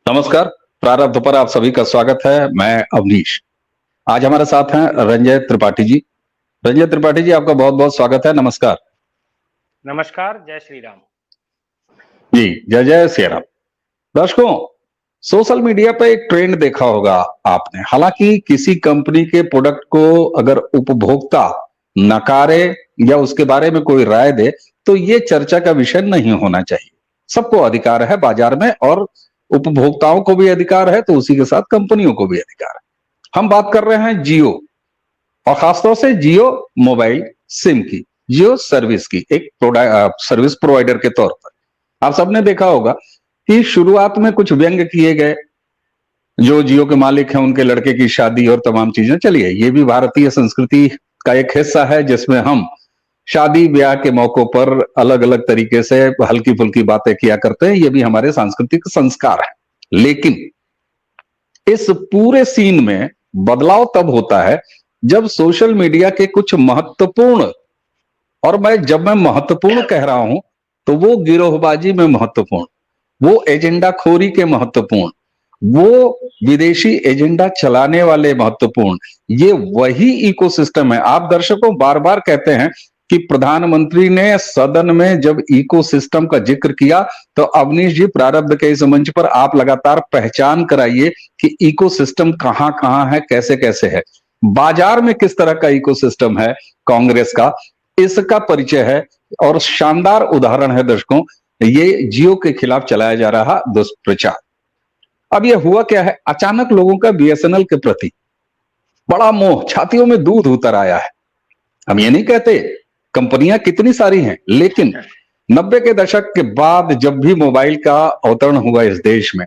नमस्कार। प्रारब्ध पर आप सभी का स्वागत है। मैं अवनीश। आज हमारे साथ हैं रंजय त्रिपाठी जी। रंजय त्रिपाठी जी, आपका बहुत बहुत स्वागत है। नमस्कार। नमस्कार, जय श्री राम। जी, जय जय श्री राम। दर्शकों, सोशल मीडिया पे एक ट्रेंड देखा होगा आपने। हालांकि किसी कंपनी के प्रोडक्ट को अगर उपभोक्ता नकारे या उसके बारे में कोई राय दे तो ये चर्चा का विषय नहीं होना चाहिए। सबको अधिकार है बाजार में, और उपभोक्ताओं को भी अधिकार है, तो उसी के साथ कंपनियों को भी अधिकार है। हम बात कर रहे हैं जियो, और खासतौर से जियो मोबाइल सिम की, जियो सर्विस की, एक सर्विस प्रोवाइडर के तौर पर। आप सबने देखा होगा कि शुरुआत में कुछ व्यंग किए गए। जो जियो के मालिक हैं उनके लड़के की शादी और तमाम चीजें, चलिए ये भी भारतीय संस्कृति का एक हिस्सा है, जिसमें हम शादी ब्याह के मौकों पर अलग अलग तरीके से हल्की फुल्की बातें किया करते हैं। ये भी हमारे सांस्कृतिक संस्कार है। लेकिन इस पूरे सीन में बदलाव तब होता है जब सोशल मीडिया के कुछ महत्वपूर्ण, और जब मैं महत्वपूर्ण कह रहा हूं तो वो गिरोहबाजी में महत्वपूर्ण, वो एजेंडा खोरी के महत्वपूर्ण, वो विदेशी एजेंडा चलाने वाले महत्वपूर्ण, ये वही इकोसिस्टम है। आप दर्शकों बार बार कहते हैं कि प्रधानमंत्री ने सदन में जब इकोसिस्टम का जिक्र किया, तो अवनीश जी, प्रारब्ध के इस मंच पर आप लगातार पहचान कराइए कि इकोसिस्टम कहां कहां है, कैसे कैसे है। बाजार में किस तरह का इकोसिस्टम है कांग्रेस का, इसका परिचय है। और शानदार उदाहरण है दर्शकों, ये जियो के खिलाफ चलाया जा रहा दुष्प्रचार। अब ये हुआ क्या है, अचानक लोगों का बीएसएनएल के प्रति बड़ा मोह, छातियों में दूध उतर आया है। हम ये नहीं कहते कंपनियां कितनी सारी हैं, लेकिन 90 के दशक के बाद जब भी मोबाइल का अवतरण हुआ इस देश में,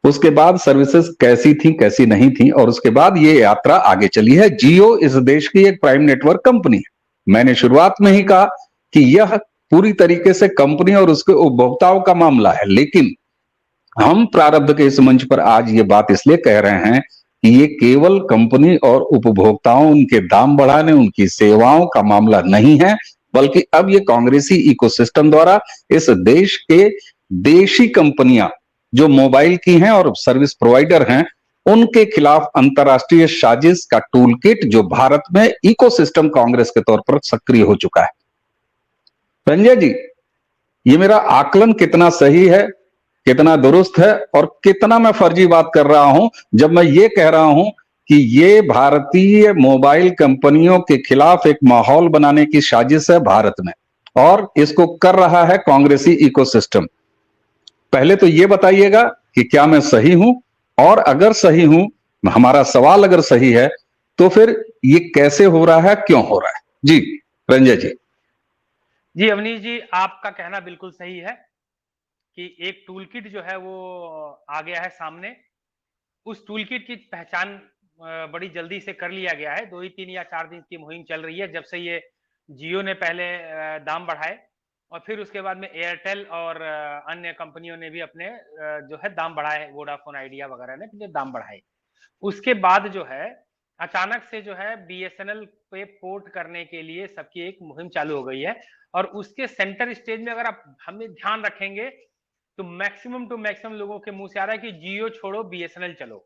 उसके बाद सर्विसेज कैसी थी कैसी नहीं थी, और उसके बाद ये यात्रा आगे चली है। जियो इस देश की एक प्राइम नेटवर्क कंपनी है। मैंने शुरुआत में ही कहा कि यह पूरी तरीके से कंपनी और उसके उपभोक्ताओं का मामला है। लेकिन हम प्रारब्ध के इस मंच पर आज ये बात इसलिए कह रहे हैं कि ये केवल कंपनी और उपभोक्ताओं, उनके दाम बढ़ाने, उनकी सेवाओं का मामला नहीं है, बल्कि अब ये कांग्रेसी इकोसिस्टम द्वारा इस देश के देशी कंपनियां जो मोबाइल की हैं और सर्विस प्रोवाइडर हैं, उनके खिलाफ अंतरराष्ट्रीय साजिश का टूल किट जो भारत में इकोसिस्टम कांग्रेस के तौर पर सक्रिय हो चुका है। संजय जी, ये मेरा आकलन कितना सही है, कितना दुरुस्त है, और कितना मैं फर्जी बात कर रहा हूं जब मैं ये कह रहा हूं कि ये भारतीय मोबाइल कंपनियों के खिलाफ एक माहौल बनाने की साजिश है भारत में, और इसको कर रहा है कांग्रेसी इकोसिस्टम। पहले तो ये बताइएगा कि क्या मैं सही हूं, और अगर सही हूं, हमारा सवाल अगर सही है, तो फिर ये कैसे हो रहा है, क्यों हो रहा है। जी रंजय जी। जी अवनीश जी, आपका कहना बिल्कुल सही है कि एक टूल किट जो है वो आ गया है सामने। उस टूल किट की पहचान बड़ी जल्दी से कर लिया गया है। 2 ही 3 या 4 दिन की मुहिम चल रही है जब से ये जियो ने पहले दाम बढ़ाए, और फिर उसके बाद में एयरटेल और अन्य कंपनियों ने भी अपने जो है दाम बढ़ाए, वोडाफोन आइडिया वगैरह ने अपने दाम बढ़ाए। उसके बाद जो है अचानक से जो है बीएसएनएल पे पोर्ट करने के लिए सबकी एक मुहिम चालू हो गई है, और उसके सेंटर स्टेज में अगर आप हमें ध्यान रखेंगे तो मैक्सिमम टू मैक्सिमम लोगों के मुंह से आ रहा है कि जियो छोड़ो बीएसएनएल चलो।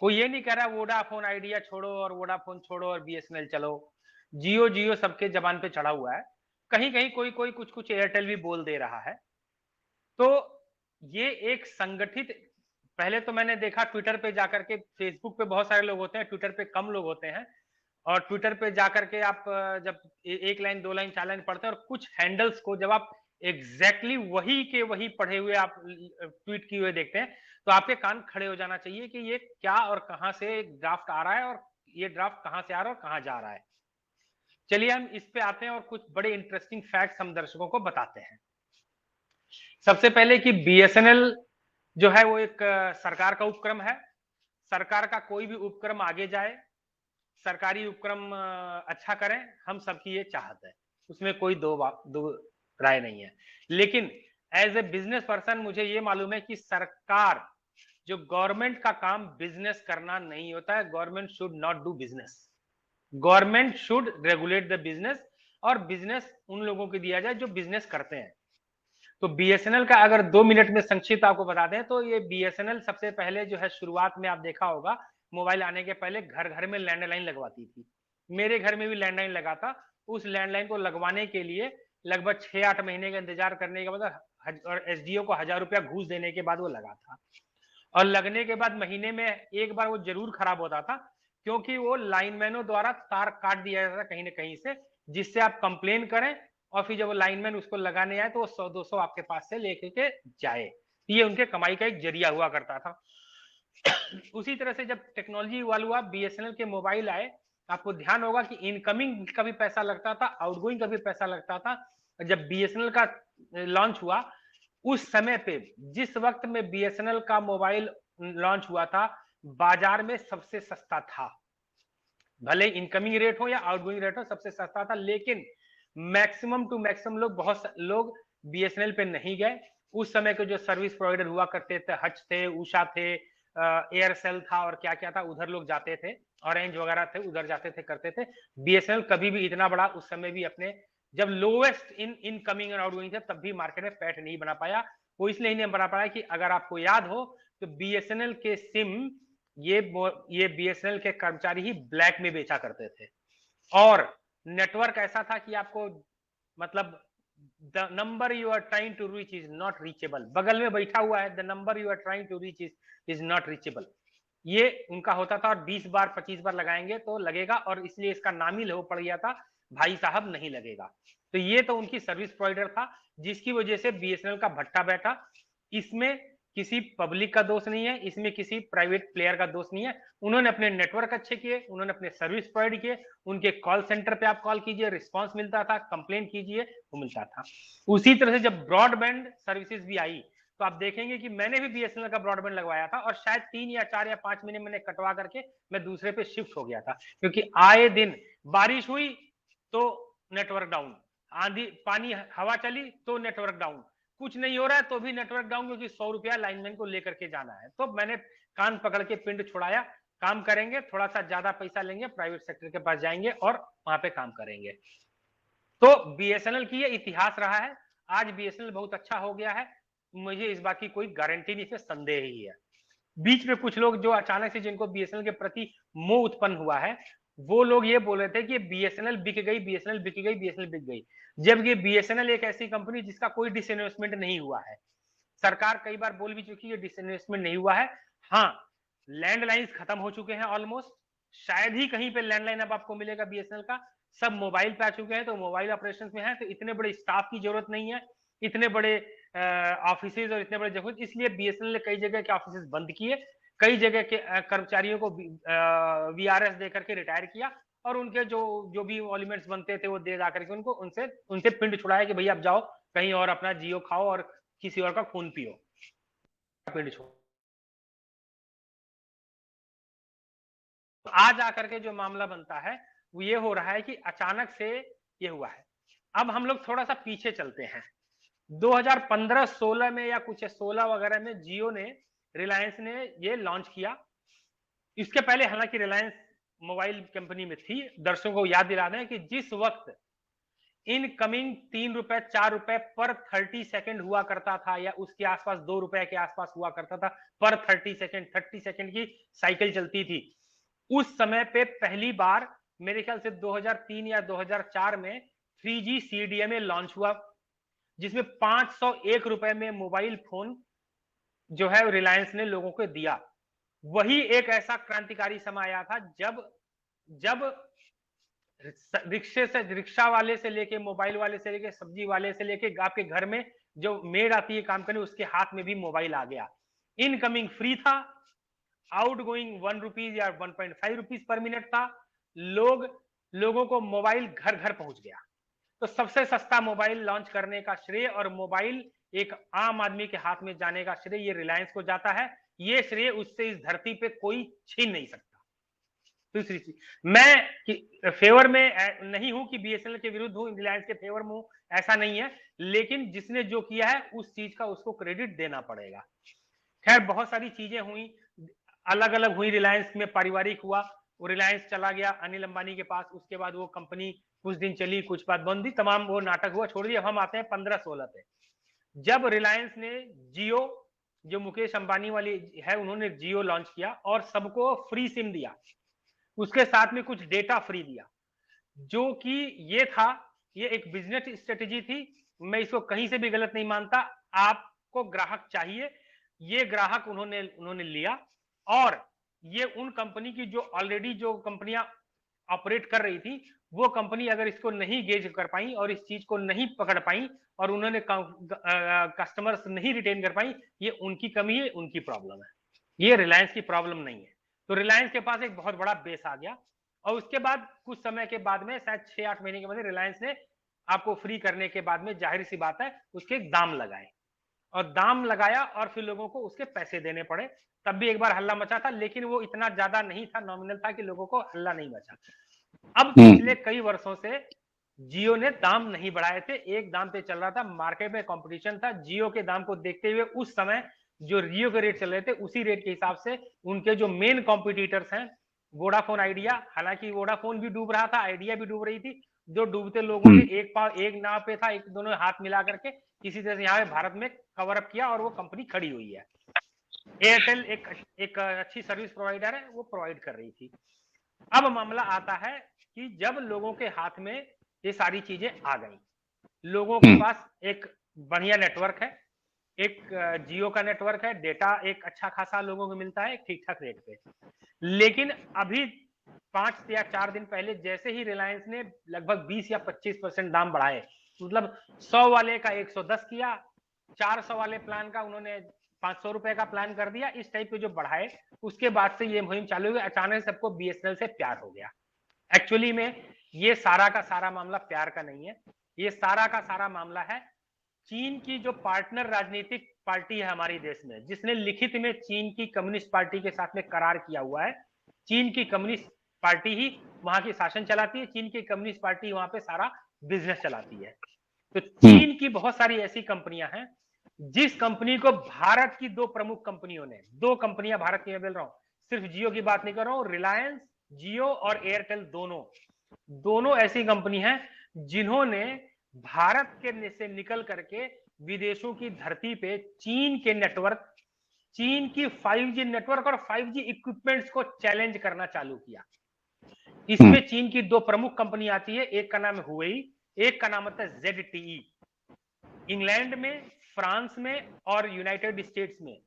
कोई ये नहीं कह रहा वोडाफोन आइडिया छोड़ो और वोडाफोन छोड़ो और बीएसएनएल चलो। जियो जियो सबके जबान पे चढ़ा हुआ है। कहीं कहीं कोई कोई कुछ कुछ एयरटेल भी बोल दे रहा है। तो ये एक संगठित, पहले तो मैंने देखा ट्विटर पे जाकर के, फेसबुक पे बहुत सारे लोग होते हैं, ट्विटर पे कम लोग होते हैं। और ट्विटर पे जाकर के आप जब एक लाइन 2 लाइन 4 लाइन पढ़ते हैं, और कुछ हैंडल्स को जब आप एग्जैक्टली वही के वही पढ़े हुए आप ट्वीट किए हुए देखते हैं, तो आपके कान खड़े हो जाना चाहिए कि ये क्या और कहां से ड्राफ्ट आ रहा है, और ये ड्राफ्ट कहां से आ रहा है और कहां जा रहा है। चलिए हम इस पे आते हैं और कुछ बड़े इंटरेस्टिंग फैक्ट्स हम दर्शकों को बताते हैं। सबसे पहले कि बीएसएनएल जो है वो एक सरकार का उपक्रम है। सरकार का कोई भी उपक्रम आगे जाए, सरकारी उपक्रम अच्छा करें, हम सबकी ये चाहत है, उसमें कोई दो राय नहीं है। लेकिन एज ए बिजनेस पर्सन मुझे ये मालूम है कि सरकार, जो गवर्नमेंट का काम बिजनेस करना नहीं होता है। Government should not do business, government should regulate the business, और बिजनेस उन लोगों को दिया जाए जो बिजनेस करते हैं। तो बीएसएनएल का अगर 2 मिनट में संक्षिप्त आपको बता दें तो ये बीएसएनएल सबसे पहले जो है शुरुआत में आप देखा होगा मोबाइल आने के पहले घर घर में लैंडलाइन लगवाती थी। मेरे घर में भी लैंडलाइन लगा था। उस लैंडलाइन को लगवाने के लिए लगभग 6-8 महीने का इंतजार करने के बाद और एसडीओ को 1000 रुपया घूस देने के बाद वो लगा था। और लगने के बाद महीने में एक बार वो जरूर खराब होता था, क्योंकि वो लाइनमैनों द्वारा तार काट दिया जाता था कहीं ना कहीं से, जिससे आप कंप्लेन करें और फिर जब वो लाइनमैन उसको लगाने आए तो वो 100-200 आपके पास से लेके के जाए। ये उनके कमाई का एक जरिया हुआ करता था। उसी तरह से जब टेक्नोलॉजी इवॉल्व हुआ, बीएसएनएल के मोबाइल आए, आपको ध्यान होगा कि इनकमिंग का भी पैसा लगता था, आउटगोइंग का भी पैसा लगता था। जब बीएसएनएल का लॉन्च हुआ उस समय पे, जिस वक्त में बीएसएनएल का मोबाइल लॉन्च हुआ था, बाजार में सबसे सस्ता था। भले इनकमिंग रेट हो या आउटगोइंग रेट हो, सबसे सस्ता था। लेकिन मैक्सिमम टू मैक्सिमम लोग, बहुत लोग बीएसएनएल पे नहीं गए। उस समय के जो सर्विस प्रोवाइडर हुआ करते थे, हच थे, उषा थे, एयरसेल था और क्या क्या था, उधर लोग जाते थे। ऑरेंज वगैरह थे, उधर जाते थे, करते थे। बीएसएनएल कभी भी इतना बड़ा उस समय भी अपने जब लोवेस्ट इनकमिंग और आउटगोइंग थे तब भी मार्केट में पैठ नहीं बना पाया। वो इसलिए नहीं बना पाया कि अगर आपको याद हो तो बीएसएनएल के सिम ये बीएसएनएल के कर्मचारी ही ब्लैक में बेचा करते थे। और नेटवर्क ऐसा था कि आपको मतलब the number you are trying to reach is not reachable. बगल में बैठा हुआ है, the number you are trying to reach is not reachable. ये उनका होता था। और 20 बार 25 बार लगाएंगे तो लगेगा, और इसलिए इसका नाम ही पड़ गया था, भाई साहब नहीं लगेगा। तो ये तो उनकी सर्विस प्रोवाइडर था, जिसकी वजह से बीएसएनएल का भट्टा बैठा। इसमें किसी पब्लिक का दोष नहीं है, इसमें किसी प्राइवेट प्लेयर का दोष नहीं है। उन्होंने अपने नेटवर्क अच्छे किए, उन्होंने अपने सर्विस प्रोवाइड किए। उनके कॉल सेंटर पे आप कॉल कीजिए, रिस्पांस मिलता था, कंप्लेन कीजिए, वो मिलता था। उसी तरह से जब ब्रॉडबैंड सर्विसेज भी आई तो आप देखेंगे कि मैंने भी बीएसएनएल का ब्रॉडबैंड लगवाया था, और शायद 3 या 4 या 5 महीने मैंने कटवा करके मैं दूसरे पे शिफ्ट हो गया था। क्योंकि आए दिन बारिश हुई तो नेटवर्क डाउन, आंधी पानी हवा चली तो नेटवर्क डाउन, कुछ नहीं हो रहा है तो भी नेटवर्क डाउन, क्योंकि 100 रुपया लाइनमैन को लेकर के जाना है। तो मैंने कान पकड़ के पिंड छुड़ाया, काम करेंगे, थोड़ा सा ज्यादा पैसा लेंगे, प्राइवेट सेक्टर के पास जाएंगे और वहां पे काम करेंगे। तो बीएसएनएल की ये इतिहास रहा है। आज बीएसएनएल बहुत अच्छा हो गया है, मुझे इस बात की कोई गारंटी नहीं, इसमें संदेह ही है। बीच में कुछ लोग जो अचानक से जिनको बीएसएनएल के प्रति मोह उत्पन्न हुआ है, वो लोग ये बोल रहे थे कि बीएसएनएल बिक गई, बीएसएनएल बिक गई, बीएसएनएल बिक गई। जब ये बीएसएनएल एक ऐसी कंपनी जिसका कोई डिसइन्वेस्टमेंट नहीं हुआ है। सरकार कई बार बोल भी चुकी है डिसइन्वेस्टमेंट नहीं हुआ है। हाँ, लैंडलाइंस खत्म हो चुके हैं ऑलमोस्ट, शायद ही कहीं पे लैंडलाइन अब आपको मिलेगा बीएसएनएल का। सब मोबाइल पे आ चुके हैं, तो मोबाइल ऑपरेशन में है, तो इतने बड़े स्टाफ की जरूरत नहीं है, इतने बड़े ऑफिस और इतने बड़े जगह, इसलिए बीएसएनएल ने कई जगह के ऑफिस बंद किए, कई जगह के कर्मचारियों को वीआरएस देकर के रिटायर किया, और उनके जो भी एलिमेंट्स बनते थे वो दे जाकर के उनको उनसे पिंड छुड़ाया कि भैया आप जाओ कहीं और अपना जियो खाओ और किसी और का खून पियो, पिंड छोड़ो। आज आकर के जो मामला बनता है वो ये हो रहा है कि अचानक से ये हुआ है। अब हम लोग थोड़ा सा पीछे चलते हैं। 2015-16 में या कुछ 16 वगैरह में जियो ने, रिलायंस ने ये लॉन्च किया। इसके पहले हालांकि रिलायंस मोबाइल कंपनी में थी। दर्शकों को याद दिला दें कि जिस वक्त इनकमिंग 3 रुपए 4 रुपए पर 30 सेकंड हुआ करता था, या उसके आसपास 2 रुपए के आसपास हुआ करता था पर 30 सेकंड की साइकिल चलती थी। उस समय पे पहली बार मेरे ख्याल से 2003 या 2004 में 3G CDMA लॉन्च हुआ, जिसमें 501 रुपए में मोबाइल फोन जो है रिलायंस ने लोगों को दिया। वही एक ऐसा क्रांतिकारी समय आया था जब रिक्शा वाले से लेके, मोबाइल वाले से लेके, सब्जी वाले से लेके, आपके घर में जो मेड आती है काम करने, उसके हाथ में भी मोबाइल आ गया। इनकमिंग फ्री था, आउटगोइंग 1 रुपीज या 1.5 रुपीज पर मिनट था। लोगों को मोबाइल घर घर पहुंच गया। तो सबसे सस्ता मोबाइल लॉन्च करने का श्रेय और मोबाइल एक आम आदमी के हाथ में जाने का श्रेय ये रिलायंस को जाता है। ये श्रेय उससे इस धरती पे कोई छीन नहीं सकता। दूसरी चीज, मैं फेवर में नहीं हूं कि बीएसएनएल के विरुद्ध हूं, रिलायंस के फेवर में हूं, ऐसा नहीं है। लेकिन जिसने जो किया है उस चीज का उसको क्रेडिट देना पड़ेगा। खैर, बहुत सारी चीजें हुई, अलग अलग हुई। रिलायंस में पारिवारिक हुआ, वो रिलायंस चला गया अनिल अंबानी के पास, उसके बाद वो कंपनी कुछ दिन चली, कुछ बात बंद थी, तमाम वो नाटक हुआ, छोड़ दिया। हम आते हैं 15-16 पे। जब रिलायंस ने जियो, जो मुकेश अंबानी वाली है, उन्होंने जियो लॉन्च किया और सबको फ्री सिम दिया, उसके साथ में कुछ डेटा फ्री दिया, जो कि ये एक बिजनेस स्ट्रेटेजी थी। मैं इसको कहीं से भी गलत नहीं मानता। आपको ग्राहक चाहिए, ये ग्राहक उन्होंने लिया, और ये उन कंपनी की जो ऑलरेडी जो कंपनियां ऑपरेट कर रही थी, वो कंपनी अगर इसको नहीं गेज कर पाई और इस चीज को नहीं पकड़ पाई और उन्होंने कस्टमर्स नहीं रिटेन कर पाई, ये उनकी कमी है, उनकी प्रॉब्लम है, ये रिलायंस की प्रॉब्लम नहीं है। तो रिलायंस के पास एक बहुत बड़ा बेस आ गया, और उसके बाद कुछ समय के बाद में, शायद 6-8 महीने के बाद, रिलायंस ने आपको फ्री करने के बाद में, जाहिर सी बात है, उसके दाम लगाए, और दाम लगाया और फिर लोगों को उसके पैसे देने पड़े। तब भी एक बार हल्ला मचा था, लेकिन वो इतना ज्यादा नहीं था, नॉमिनल था कि लोगों को हल्ला नहीं मचा। अब पिछले कई वर्षों से जियो ने दाम नहीं बढ़ाए थे, एक दाम पे चल रहा था, मार्केट में कंपटीशन था, जियो के दाम को देखते हुए उस समय जो जियो के रेट चल रहे थे, उसी रेट के हिसाब से उनके जो मेन कॉम्पिटिटर्स हैं, वोडाफोन आइडिया, हालांकि वोडाफोन भी डूब रहा था, आइडिया भी डूब रही थी, जो डूबते लोगों ने एक नाव पे था, एक दोनों हाथ मिला करके किसी तरह से यहाँ भारत में कवर अप किया, और वो कंपनी खड़ी हुई है। एयरटेल एक अच्छी सर्विस प्रोवाइडर है, वो प्रोवाइड कर रही थी। अब मामला आता है कि जब लोगों के हाथ में ये सारी चीजें आ गई, लोगों के पास एक बढ़िया नेटवर्क है, एक जियो का नेटवर्क है, डेटा एक अच्छा खासा लोगों को मिलता है ठीक ठाक रेट पे, लेकिन अभी 5 या 4 दिन पहले जैसे ही रिलायंस ने लगभग 20 या 25% दाम बढ़ाए, मतलब 100 वाले का 110 किया, 400 वाले प्लान का उन्होंने 500 रुपए का प्लान कर दिया, इस टाइप के जो बढ़ाए, उसके बाद से ये मुहिम चालू हुई। अचानक सबको बीएसएनएल से प्यार हो गया। एक्चुअली में ये सारा का सारा मामला प्यार का नहीं है, ये सारा का सारा मामला है चीन की जो पार्टनर राजनीतिक पार्टी है हमारे देश में, जिसने लिखित में चीन की कम्युनिस्ट पार्टी के साथ में करार किया हुआ है। चीन की कम्युनिस्ट पार्टी ही वहां की शासन चलाती है, चीन की कम्युनिस्ट पार्टी वहां पे सारा बिजनेस चलाती है। तो चीन की बहुत सारी ऐसी कंपनियां हैं, जिस कंपनी को भारत की दो प्रमुख कंपनियों ने, दो कंपनियां भारत की मैं बोल रहा हूं, सिर्फ जियो की बात नहीं कर रहा हूं, रिलायंस, जियो और एयरटेल, दोनों ऐसी कंपनी हैं जिन्होंने भारत के से निकल करके विदेशों की धरती पे चीन के नेटवर्क, चीन की 5G नेटवर्क और 5G इक्विपमेंट्स को चैलेंज करना चालू किया। इसमें चीन की दो प्रमुख कंपनी आती है, एक का नाम है हुवेई, एक का नाम होता है ZTE। इंग्लैंड में, फ्रांस में और यूनाइटेड स्टेट्स में,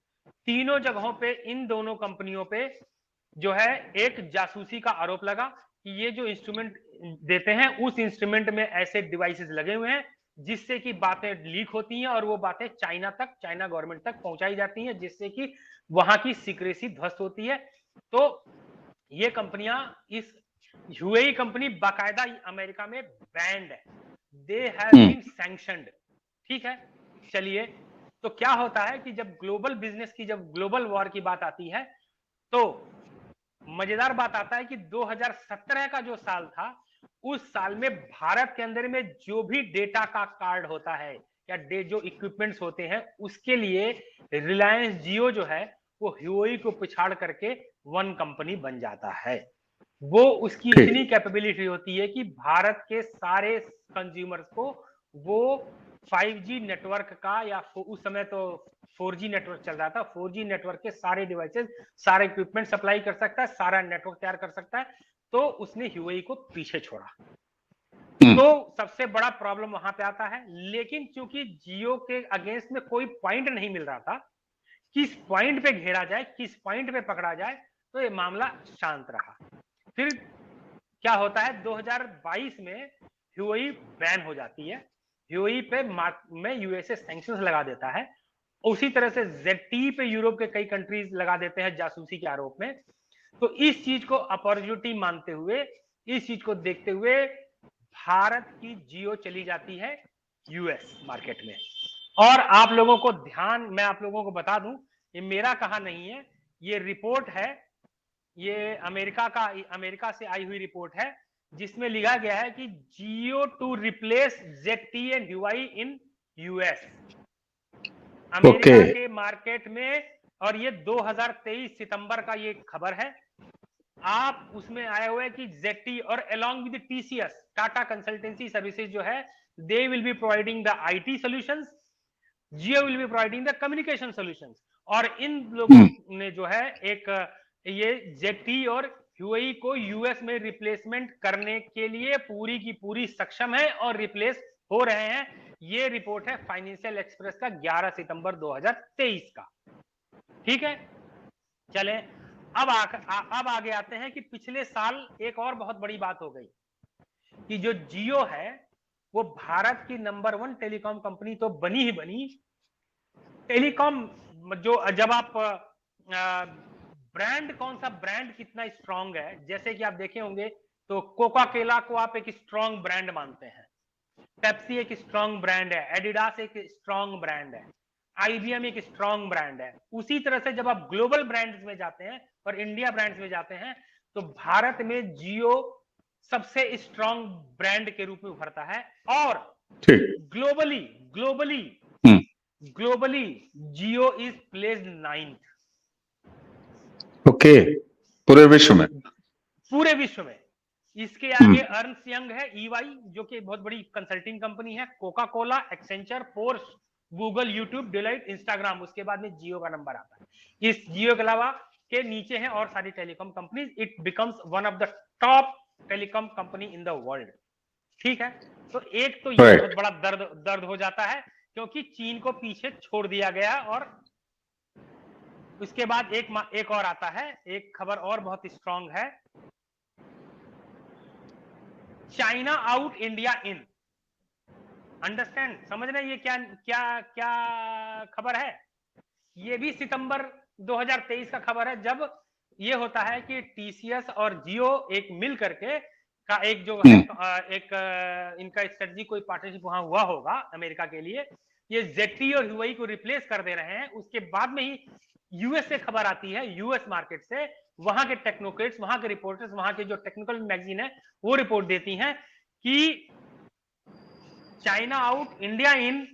तीनों जगहों पे इन दोनों कंपनियों पे जो है एक जासूसी का आरोप लगा कि ये जो इंस्ट्रूमेंट देते हैं, उस इंस्ट्रूमेंट में ऐसे डिवाइसेस लगे हुए हैं जिससे कि बातें लीक होती हैं और वो बातें चाइना गवर्नमेंट तक पहुंचाई जाती हैं, जिससे कि वहां की सीक्रेसी ध्वस्त होती है। तो ये कंपनियां, इस यूएई कंपनी बाकायदा अमेरिका में बैंड है, दे हैव बीन सैंक्शनड। ठीक है, चलिए, तो क्या होता है कि जब ग्लोबल बिजनेस की, जब ग्लोबल वॉर की बात आती है, तो मजेदार बात आता है कि 2017 का जो साल था, उस साल में भारत के अंदर में जो भी डेटा का कार्ड होता है या जो इक्विपमेंट्स होते हैं, उसके लिए रिलायंस जियो जो है वो ह्यूई को पिछाड़ करके वन कंपनी बन जाता है। वो उसकी इतनी कैपेबिलिटी होती है कि भारत के सारे कंज्यूमर्स को वो 5G नेटवर्क का, या उस समय तो 4G नेटवर्क चल रहा था, 4G नेटवर्क के सारे डिवाइसेस, सारे इक्विपमेंट सप्लाई कर सकता है, सारा नेटवर्क तैयार कर सकता है। तो उसने ह्यूई को पीछे छोड़ा। तो सबसे बड़ा प्रॉब्लम वहां पे आता है, लेकिन चूंकि जियो के अगेंस्ट में कोई पॉइंट नहीं मिल रहा था, किस पॉइंट पे घेरा जाए, किस पॉइंट पे पकड़ा जाए, तो ये मामला शांत रहा। फिर क्या होता है, 2022 में ह्यूई बैन हो जाती है, ह्यूई पे में यूएसए सैंक्शंस लगा देता है, उसी तरह से ZTE पे यूरोप के कई कंट्रीज लगा देते हैं जासूसी के आरोप में। तो इस चीज को अपॉर्चुनिटी मानते हुए, इस चीज को देखते हुए भारत की जियो चली जाती है यूएस मार्केट में। और आप लोगों को मैं आप लोगों को बता दूं, ये मेरा कहा नहीं है, ये रिपोर्ट है, ये अमेरिका से आई हुई रिपोर्ट है, जिसमें लिखा गया है कि Jio to replace ZTE and Huawei in US, America के मार्केट में। और ये 2023 सितंबर का ये खबर है। आप उसमें आए हुए कि ZTE और along with TCS, Tata consultancy services जो है, they will be providing the IT solutions, Jio will be providing the communication solutions. और इन लोगों ने जो है एक ये जेटी और ह्यूई को यूएस में रिप्लेसमेंट करने के लिए पूरी की पूरी सक्षम है और रिप्लेस हो रहे हैं। ये रिपोर्ट है फाइनेंशियल एक्सप्रेस का 11 सितंबर 2023 का। ठीक है, चले अब आगे आते हैं कि पिछले साल एक और बहुत बड़ी बात हो गई कि जो जियो है वो भारत की नंबर 1 टेलीकॉम कंपनी तो बनी ही बनी। टेलीकॉम जो जब आप ब्रांड, कौन सा ब्रांड कितना स्ट्रांग है, जैसे कि आप देखे होंगे तो कोका कोला को आप एक स्ट्रांग ब्रांड मानते हैं, पेप्सी एक स्ट्रांग ब्रांड है, एडिडास एक स्ट्रांग ब्रांड है, आईबीएम एक स्ट्रांग ब्रांड है। उसी तरह से जब आप ग्लोबल ब्रांड्स में जाते हैं और इंडिया ब्रांड्स में जाते हैं तो भारत में जियो सबसे स्ट्रांग ब्रांड के रूप में उभरता है। और globally globally globally Jio is placed 9th। Okay, पूरे विश्व में, पूरे विश्व में। इसके आगे अर्नस्ट यंग है, ईवाई जो कि बहुत बड़ी कंसल्टिंग कंपनी है, Coca Cola, Accenture, pores, Google, YouTube, delight, Instagram, उसके बाद में जियो का नंबर आता है। इस जियो के अलावा के नीचे हैं और सारी telecom companies. It becomes one of the top telecom company in the world. ठीक है, तो एक तो ये बहुत बड़ा दर्द हो जाता है क्योंकि चीन को पीछे छोड़ दिया गया। और उसके बाद एक और आता है, एक खबर और बहुत स्ट्रांग है, चाइना आउट इंडिया इन। अंडरस्टैंड, समझ रहे ये क्या क्या क्या खबर है? ये भी सितंबर 2023 का खबर है, जब ये होता है कि टीसीएस और जियो एक मिल करके का एक जो है एक इनका स्ट्रेटजी कोई पार्टनरशिप वहां हुआ होगा अमेरिका के लिए, ये जेटी और ह्यूई को रिप्लेस कर दे रहे हैं। उसके बाद में ही यूएस से खबर आती है, यूएस मार्केट से, वहां के टेक्नोक्रेट्स, वहां के रिपोर्टर्स, वहां के जो टेक्निकल मैगजीन है वो रिपोर्ट देती हैं कि China out India in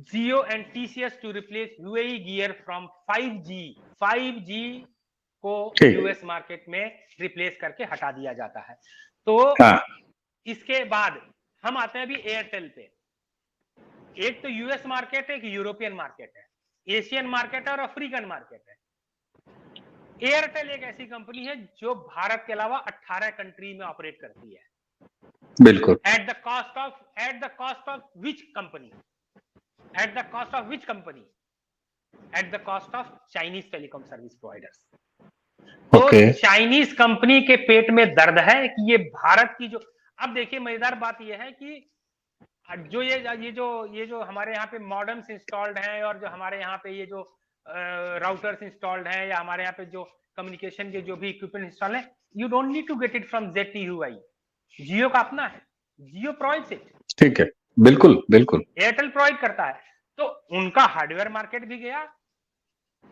Jio and TCS to replace UAE gear from 5G को यूएस मार्केट में रिप्लेस करके हटा दिया जाता है। तो इसके बाद हम आते हैं अभी एयरटेल पे। एक तो यूएस मार्केट है, एक यूरोपियन मार्केट है, एशियन मार्केट है और अफ्रीकन मार्केट है। एयरटेल एक ऐसी कंपनी है जो भारत के अलावा 18 कंट्री में ऑपरेट करती है। बिल्कुल। At the cost of which company? At the cost of which company? At the cost of Chinese telecom service providers. तो चाइनीज कंपनी के पेट में दर्द है कि ये भारत की जो, अब देखिए मजेदार बात ये है कि जो ये जो हमारे यहाँ पे मॉडेम्स इंस्टॉल्ड हैं और जो हमारे यहाँ पे ये जो राउटर्स इंस्टॉल्ड हैं या हमारे यहाँ पे जो कम्युनिकेशन के जो भी इक्विपमेंट इंस्टॉल है, you don't need to get it from ZTE Huawei. Jio का अपना है, जियो प्रोवाइड्स इट। ठीक है, बिल्कुल बिल्कुल, एयरटेल प्रोवाइड करता है। तो उनका हार्डवेयर मार्केट भी गया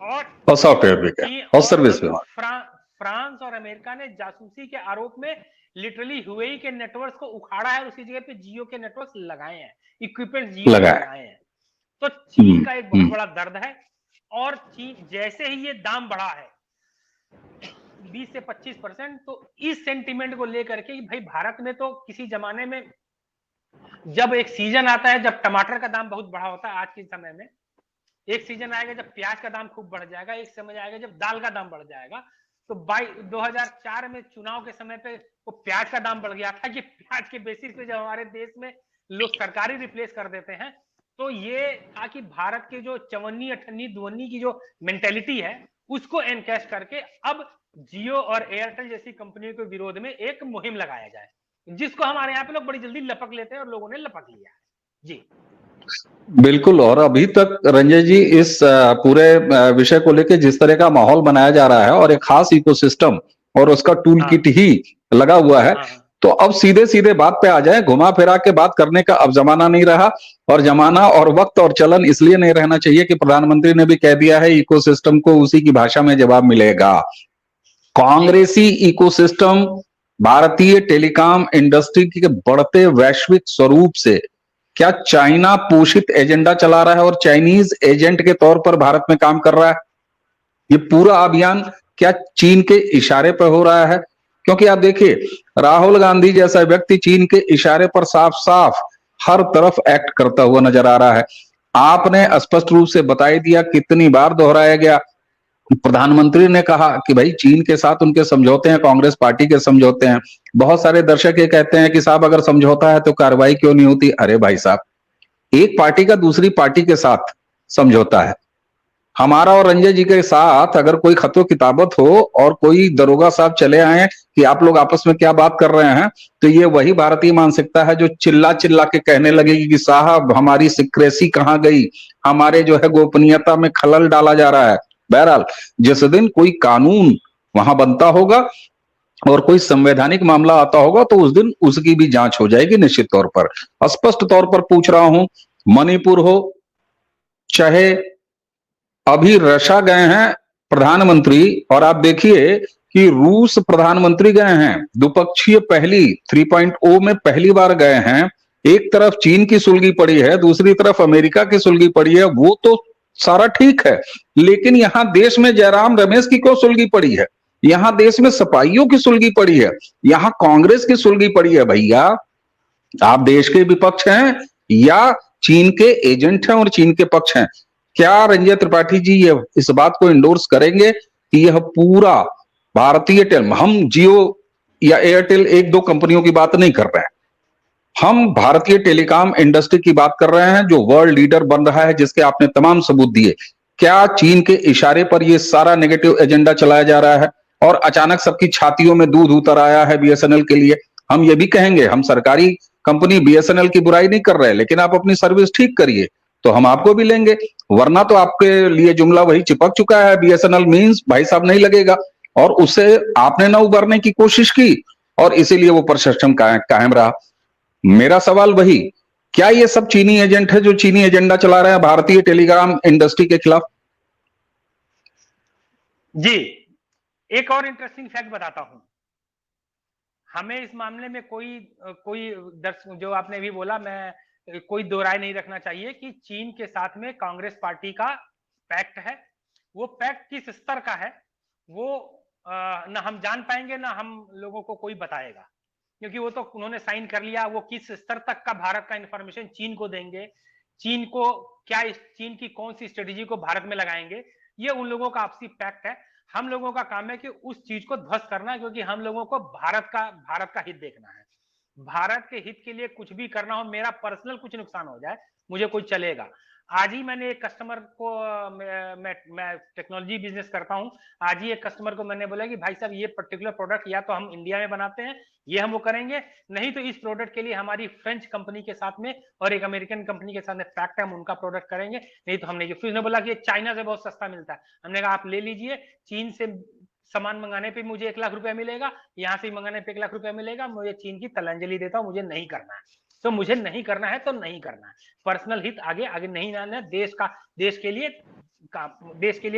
और सॉफ्टवेयर भी गया और सर्विस भी। फ्रांस और अमेरिका ने जासूसी के आरोप में लिटरली ह्यूई के नेटवर्क को उखाड़ा है और उसकी जगह पे जियो के नेटवर्क लगाए हैं, इक्विपमेंट जियो लगाए हैं। तो चीन का एक बहुत बड़ा दर्द है। और चीन जैसे ही ये दाम बढ़ा है 20 से 25%, तो इस सेंटिमेंट को लेकर के भाई भारत में तो किसी जमाने में जब एक सीजन आता है जब टमाटर का दाम बहुत बढ़ा होता है, आज के समय में एक सीजन आएगा जब प्याज का दाम खूब बढ़ जाएगा, एक समय आएगा जब दाल का दाम बढ़ जाएगा। तो 2004 में चुनाव के समय पे वो प्याज का दाम बढ़ गया था कि प्याज के बेसिस पे जब हमारे देश में लोग सरकारी रिप्लेस कर देते हैं, तो ये था कि भारत के जो चवन्नी अठन्नी दुवन्नी की जो मेंटेलिटी है उसको एनकैश करके अब जियो और एयरटेल जैसी कंपनियों के विरोध में एक मुहिम लगाया जाए, जिसको हमारे यहाँ पे लोग बड़ी जल्दी लपक लेते हैं और लोगों ने लपक लिया है। जी बिल्कुल। और अभी तक रंजय जी इस पूरे विषय को लेकर जिस तरह का माहौल बनाया जा रहा है और एक खास इकोसिस्टम और उसका टूल किट ही लगा हुआ है, तो अब सीधे सीधे बात पे आ जाए, घुमा फिरा के बात करने का अब जमाना नहीं रहा। और जमाना और वक्त और चलन इसलिए नहीं रहना चाहिए कि प्रधानमंत्री ने भी कह दिया है इकोसिस्टम को उसी की भाषा में जवाब मिलेगा। कांग्रेसी इकोसिस्टम भारतीय टेलीकॉम इंडस्ट्री के बढ़ते वैश्विक स्वरूप से क्या चाइना पोषित एजेंडा चला रहा है और चाइनीज एजेंट के तौर पर भारत में काम कर रहा है? ये पूरा अभियान क्या चीन के इशारे पर हो रहा है? क्योंकि आप देखिए राहुल गांधी जैसा व्यक्ति चीन के इशारे पर साफ साफ हर तरफ एक्ट करता हुआ नजर आ रहा है। आपने स्पष्ट रूप से बता ही दिया, कितनी बार दोहराया गया। प्रधानमंत्री ने कहा कि भाई चीन के साथ उनके समझौते हैं, कांग्रेस पार्टी के समझौते हैं। बहुत सारे दर्शक ये कहते हैं कि साहब अगर समझौता है तो कार्रवाई क्यों नहीं होती। अरे भाई साहब, एक पार्टी का दूसरी पार्टी के साथ समझौता है। हमारा और रंजय जी के साथ अगर कोई खतो किताबत हो और कोई दरोगा साहब चले आए कि आप लोग आपस में क्या बात कर रहे हैं, तो ये वही भारतीय मानसिकता है जो चिल्ला चिल्ला के कहने लगेगी कि साहब हमारी सिक्रेसी कहां गई, हमारे जो है गोपनीयता में खलल डाला जा रहा है। बहरहाल, जिस दिन कोई कानून वहां बनता होगा और कोई संवैधानिक मामला आता होगा तो उस दिन उसकी भी जांच हो जाएगी निश्चित तौर पर। स्पष्ट तौर पर पूछ रहा हूं, मणिपुर हो चाहे अभी रशिया गए हैं प्रधानमंत्री, और आप देखिए कि रूस प्रधानमंत्री गए हैं, द्विपक्षीय पहली 3.0 में पहली बार गए हैं। एक तरफ चीन की सुलगी पड़ी है, दूसरी तरफ अमेरिका की सुलगी पड़ी है, वो तो सारा ठीक है, लेकिन यहां देश में जयराम रमेश की क्यों सुलगी पड़ी है? यहां देश में सपाइयों की सुलगी पड़ी है, यहां कांग्रेस की सुलगी पड़ी है। भैया, आप देश के विपक्ष हैं या चीन के एजेंट हैं और चीन के पक्ष हैं? क्या रंजय त्रिपाठी जी ये इस बात को इंडोर्स करेंगे कि यह पूरा भारतीय टेल, हम जियो या एयरटेल एक दो कंपनियों की बात नहीं कर रहे हैं, हम भारतीय टेलीकॉम इंडस्ट्री की बात कर रहे हैं जो वर्ल्ड लीडर बन रहा है, जिसके आपने तमाम सबूत दिए। क्या चीन के इशारे पर यह सारा नेगेटिव एजेंडा चलाया जा रहा है और अचानक सबकी छातियों में दूध उतर आया है बीएसएनएल के लिए? हम ये भी कहेंगे, हम सरकारी कंपनी बीएसएनएल की बुराई नहीं कर रहे, लेकिन आप अपनी सर्विस ठीक करिए तो हम आपको भी लेंगे, वरना तो आपके लिए जुमला वही चिपक चुका है, बीएसएनएल मींस भाई साहब नहीं लगेगा। और उससे आपने ना उबरने की कोशिश की और इसीलिए वो प्रशिक्षण कायम रहा। मेरा सवाल वही, क्या ये सब चीनी एजेंट है जो चीनी एजेंडा चला रहे हैं भारतीय टेलीग्राम इंडस्ट्री के खिलाफ? जी, एक और इंटरेस्टिंग फैक्ट बताता हूं। हमें इस मामले में कोई दर्शक, जो आपने भी बोला, मैं कोई दो राय नहीं रखना चाहिए कि चीन के साथ में कांग्रेस पार्टी का पैक्ट है। वो पैक्ट किस स्तर का है वो ना हम जान पाएंगे ना हम लोगों को कोई बताएगा, क्योंकि वो तो उन्होंने साइन कर लिया। वो किस स्तर तक का भारत का इंफॉर्मेशन चीन को देंगे, चीन को क्या, चीन की कौन सी स्ट्रेटेजी को भारत में लगाएंगे, ये उन लोगों का आपसी पैक्ट है। हम लोगों का काम है कि उस चीज को ध्वस्त करना, क्योंकि हम लोगों को भारत का हित देखना है। भारत के हित के लिए कुछ भी करना हो, मेरा पर्सनल कुछ नुकसान हो जाए, मुझे कोई चलेगा। आज ही मैंने एक कस्टमर को, मैं टेक्नोलॉजी बिजनेस करता हूं, आज ही एक कस्टमर को मैंने बोला कि भाई साहब ये पर्टिकुलर प्रोडक्ट या तो हम इंडिया में बनाते हैं, ये हम वो करेंगे, नहीं तो इस प्रोडक्ट के लिए हमारी फ्रेंच कंपनी के साथ में और एक अमेरिकन कंपनी के साथ में पैक्ट है, हम उनका प्रोडक्ट करेंगे, नहीं तो हमने। फिर उसने बोला कि चाइना से बहुत सस्ता मिलता है। हमने कहा आप ले लीजिए, चीन से सामान मंगाने पे मुझे 1 लाख रुपया मिलेगा, यहाँ से मंगाने पे 1 लाख रुपया मिलेगा, मुझे चीन की तलांजलि देता हूँ, मुझे नहीं करना है। तो मुझे नहीं करना है तो नहीं करना है, पर्सनल हित आगे आगे नहीं लाना है, देश के लिए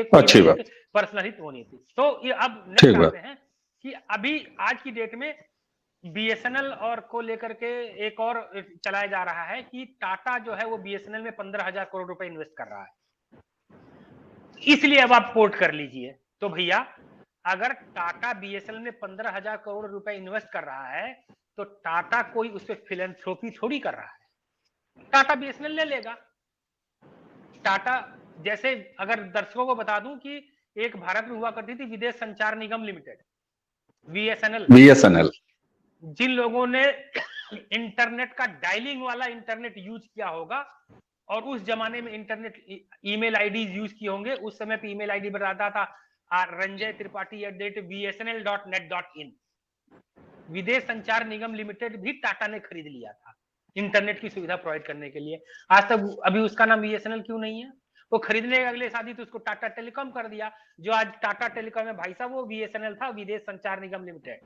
कोई अच्छी ना बात, पर्सनल हित होनी थी। तो ये अब ठीक नेक्स्ट बात। आते हैं कि अभी आज की डेट में बीएसएनएल और को लेकर के एक और चलाया जा रहा है कि टाटा जो है वो बीएसएनएल में 15,000 करोड़ रुपए इन्वेस्ट कर रहा है, इसलिए अब आप पोर्ट कर लीजिए। तो भैया, अगर टाटा बीएसएनएल में 15,000 करोड़ रुपए इन्वेस्ट कर रहा है तो टाटा कोई उस पर फिलैंथ्रोपी थोड़ी कर रहा है, टाटा बीएसएनएल ले लेगा। टाटा जैसे, अगर दर्शकों को बता दूं कि एक भारत में हुआ करती थी विदेश संचार निगम लिमिटेड, बीएसएनएल। बीएसएनएल, जिन लोगों ने इंटरनेट का डायलिंग वाला इंटरनेट यूज किया होगा और उस जमाने में इंटरनेट ईमेल आईडी यूज किए होंगे, उस समय पे ईमेल आईडी बताता था ranjaytripathi@bsnl.net.in। विदेश संचार निगम लिमिटेड भी टाटा ने खरीद लिया था इंटरनेट की सुविधा प्रोवाइड करने के लिए। आज तक अभी उसका नाम बीएसएनएल क्यों नहीं है? वो खरीदने के अगले साथ ही तो उसको टाटा टेलीकॉम कर दिया। जो आज टाटा टेलीकॉम है भाई साहब, वो बीएसएनएल था, विदेश संचार निगम लिमिटेड।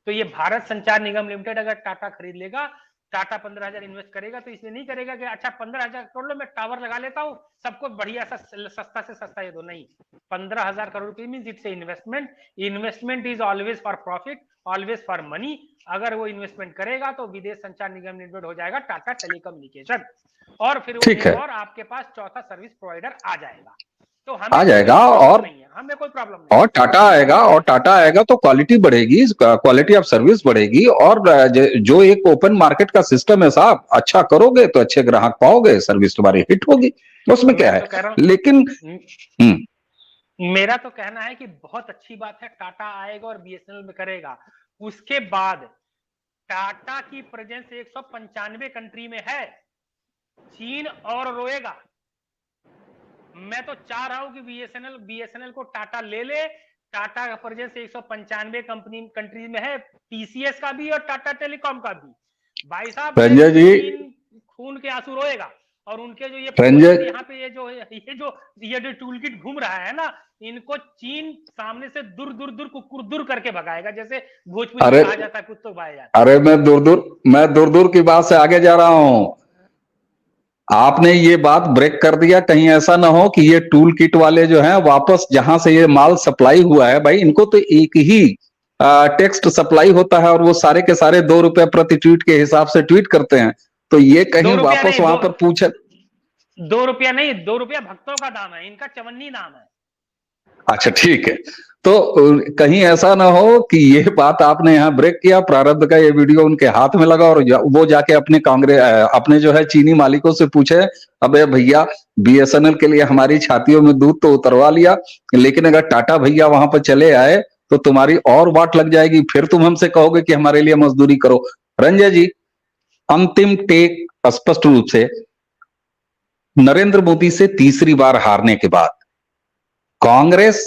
तो ये भारत संचार निगम लिमिटेड अगर टाटा खरीद लेगा, टाटा 15,000 इन्वेस्ट करेगा, तो इसलिए नहीं करेगा कि अच्छा 15,000 करोड़ लो, मैं टावर लगा लेता हूं, सबको बढ़िया सा सस्ता से सस्ता ये दो। नहीं, 15,000 करोड़ रुपए mean it's investment. Investment is always for profit, always for money. अगर वो इन्वेस्टमेंट करेगा तो विदेश संचार निगम लिमिटेड हो जाएगा टाटा टेलीकम्युनिकेशन, और फिर वो एक और आपके पास चौथा सर्विस प्रोवाइडर आ जाएगा। तो हमें आ जाएगा। और नहीं है। हमें कोई प्रॉब्लम नहीं। और टाटा आएगा तो क्वालिटी बढ़ेगी, क्वालिटी ऑफ सर्विस बढ़ेगी, और जो एक ओपन मार्केट का सिस्टम है साहब, अच्छा करोगे तो अच्छे ग्राहक पाओगे, सर्विस तुम्हारी हिट होगी, उसमें क्या मैं है। तो कह रहा लेकिन हूँ, मेरा तो कहना है कि बहुत अच्छी बात है, टाटा आएगा और बीएसएनएल में करेगा। उसके बाद टाटा की प्रेजेंस 195 कंट्री में है, चीन और रोएगा। मैं तो चाह रहा हूं कि बीएसएनएल को टाटा ले। टाटा का प्रेजेंस 195 कंट्रीज में है, टीसीएस का भी और टाटा टेलीकॉम का भी। भाई साहब, रंजय जी, चीन खून के आंसू रोएगा, और उनके जो ये रंजय यहाँ पे ये जो टूल किट घूम रहा है ना, इनको चीन सामने से दूर दूर दूर कुकुर दूर करके भगाएगा, जैसे भोजपुरी में कहा जाता है, कुत्तों भाया जाता है। अरे मैं दूर दूर की बात से आगे जा रहा हूं। आपने ये बात ब्रेक कर दिया, कहीं ऐसा ना हो कि ये टूल किट वाले जो हैं वापस जहां से ये माल सप्लाई हुआ है, भाई इनको तो एक ही टेक्स्ट सप्लाई होता है और वो सारे के सारे ₹2 प्रति ट्वीट के हिसाब से ट्वीट करते हैं, तो ये कहीं वापस वहां पर पूछे। ₹2 नहीं, ₹2 भक्तों का दाम है, इनका चवन्नी नाम है। अच्छा ठीक है, तो कहीं ऐसा ना हो कि ये बात आपने यहाँ ब्रेक किया, प्रारब्ध का ये वीडियो उनके हाथ में लगा और वो जाके अपने जो है चीनी मालिकों से पूछे, अबे भैया बीएसएनएल के लिए हमारी छातियों में दूध तो उतरवा लिया, लेकिन अगर टाटा भैया वहां पर चले आए तो तुम्हारी और वाट लग जाएगी, फिर तुम हमसे कहोगे कि हमारे लिए मजदूरी करो। रंजय जी, अंतिम टेक स्पष्ट रूप से नरेंद्र मोदी से तीसरी बार हारने के बाद कांग्रेस,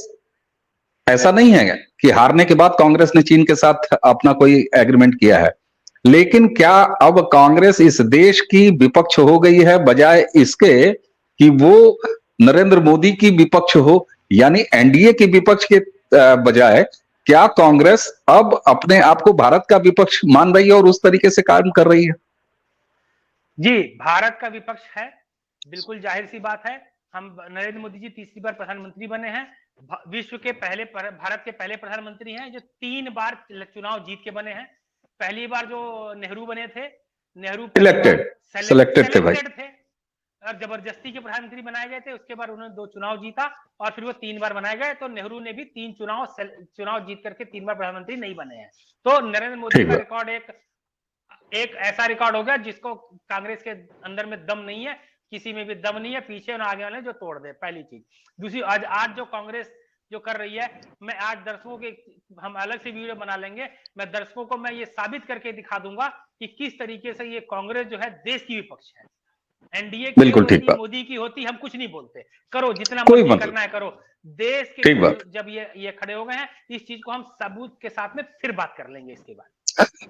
ऐसा नहीं है कि हारने के बाद कांग्रेस ने चीन के साथ अपना कोई एग्रीमेंट किया है, लेकिन क्या अब कांग्रेस इस देश की विपक्ष हो गई है बजाय इसके कि वो नरेंद्र मोदी की विपक्ष हो, यानी एनडीए की विपक्ष के बजाय क्या कांग्रेस अब अपने आप को भारत का विपक्ष मान रही है और उस तरीके से काम कर रही है? जी, भारत का विपक्ष है, बिल्कुल जाहिर सी बात है। हम नरेंद्र मोदी जी तीसरी बार प्रधानमंत्री बने हैं, विश्व के भारत के पहले प्रधानमंत्री हैं जो 3 बार चुनाव जीत के बने हैं। पहली बार जो नेहरू बने थे, नेहरू सिलेक्टेड थे भाई, और जबरदस्ती के प्रधानमंत्री बनाए गए थे। उसके बाद उन्होंने 2 चुनाव जीता और फिर वो 3 बार बनाए गए, तो नेहरू ने भी 3 चुनाव जीत करके 3 बार प्रधानमंत्री नहीं बने हैं। तो नरेंद्र मोदी का रिकॉर्ड एक ऐसा रिकॉर्ड हो गया जिसको कांग्रेस के अंदर में दम नहीं है, किसी में भी दम नहीं है, पीछे और आगे वाले जो तोड़ दे, पहली चीज। दूसरी, आज जो कांग्रेस जो कर रही है, मैं आज दर्शकों के, हम अलग से वीडियो बना लेंगे, मैं दर्शकों को मैं ये साबित करके दिखा दूंगा कि किस तरीके से ये कांग्रेस जो है देश की विपक्ष है। एनडीए की होती, मोदी की होती, हम कुछ नहीं बोलते, करो जितना मर्जी करना है करो। देश के जब ये खड़े हो गए हैं, इस चीज को हम सबूत के साथ में फिर बात कर लेंगे इसके बाद।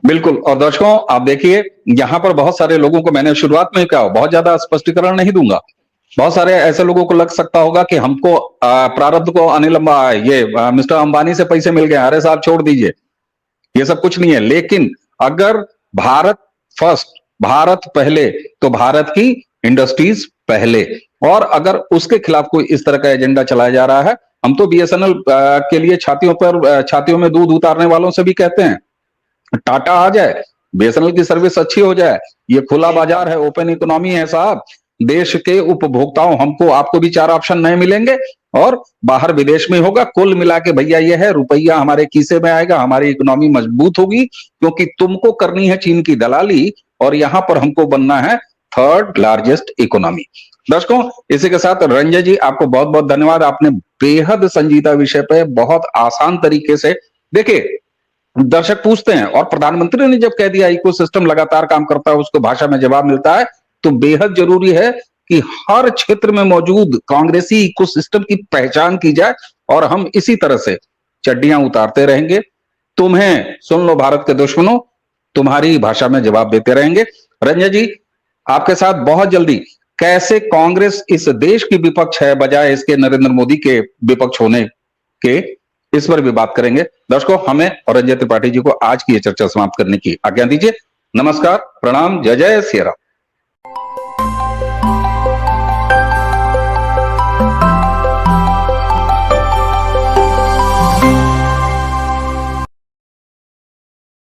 बिल्कुल। और दर्शकों आप देखिए, यहां पर बहुत सारे लोगों को मैंने शुरुआत में कहा, बहुत ज्यादा स्पष्टीकरण नहीं दूंगा, बहुत सारे ऐसे लोगों को लग सकता होगा कि हमको प्रारब्ध को मिस्टर अंबानी से पैसे मिल गए, अरे साहब छोड़ दीजिए, ये सब कुछ नहीं है। लेकिन अगर भारत फर्स्ट, भारत पहले, तो भारत की इंडस्ट्रीज पहले, और अगर उसके खिलाफ कोई इस तरह का एजेंडा चलाया जा रहा है, हम तो बीएसएनएल के लिए छातियों में दूध उतारने वालों से भी कहते हैं, टाटा आ जाए, बीएसएनएल की सर्विस अच्छी हो जाए, ये खुला बाजार है, ओपन इकोनॉमी है साहब, देश के उपभोक्ताओं, हमको आपको भी 4 ऑप्शन नए मिलेंगे और बाहर विदेश में होगा, कुल मिला के भैया ये है, रुपया हमारे खीसे में आएगा, हमारी इकोनॉमी मजबूत होगी, क्योंकि तुमको करनी है चीन की दलाली और यहां पर हमको बनना है 3rd लार्जेस्ट इकोनॉमी। दर्शकों, इसी के साथ रंजय जी आपको बहुत बहुत धन्यवाद, आपने बेहद संजीदा विषय पे बहुत आसान तरीके से, देखिए दर्शक पूछते हैं और प्रधानमंत्री ने जब कह दिया इकोसिस्टम लगातार काम करता है, उसको भाषा में जवाब मिलता है, तो बेहद जरूरी है कि हर क्षेत्र में मौजूद कांग्रेसी इकोसिस्टम की पहचान की जाए और हम इसी तरह से चड्डियां उतारते रहेंगे। तुम्हें सुन लो भारत के दुश्मनों, तुम्हारी भाषा में जवाब देते रहेंगे। रंजय जी आपके साथ बहुत जल्दी कैसे कांग्रेस इस देश की विपक्ष है बजाय इसके नरेंद्र मोदी के विपक्ष होने के, इस पर भी बात करेंगे। दर्शकों, हमें और रंजय त्रिपाठी जी को आज की ये चर्चा समाप्त करने की आज्ञा दीजिए। नमस्कार, प्रणाम, जय जय सिया राम।